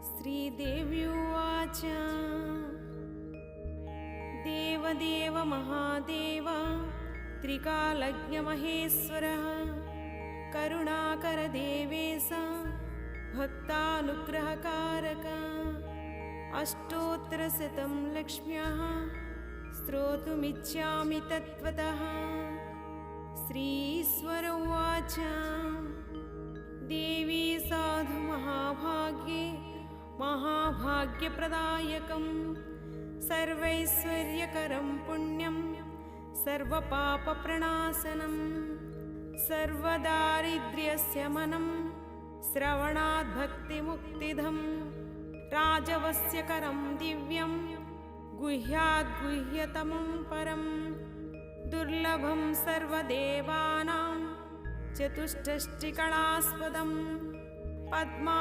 श्रीदेवी उवाच देवदेव महादेव त्रिकालज्ञमहेश्वरः करुणाकर देवेश भक्तानुग्रहकारक अष्टोत्तरशतं लक्ष्म्यः श्रोतुमिच्छामि तत्त्वतः। श्रीश्वर उवाच देवी साधु महाभाग्ये महाभाग्यप्रदायकं सर्वैश्वर्यकरं पुण्यं सर्वपापप्रणाशनं सर्वदारिद्र्यस्य मनं श्रवणात् भक्तिमुक्तिदं राजवस्यकरं दिव्यं गुह्यात् गुह्यतमं परं दुर्लभं सर्वदेवानां चतुष्षष्टिकलास्पदं पद्मा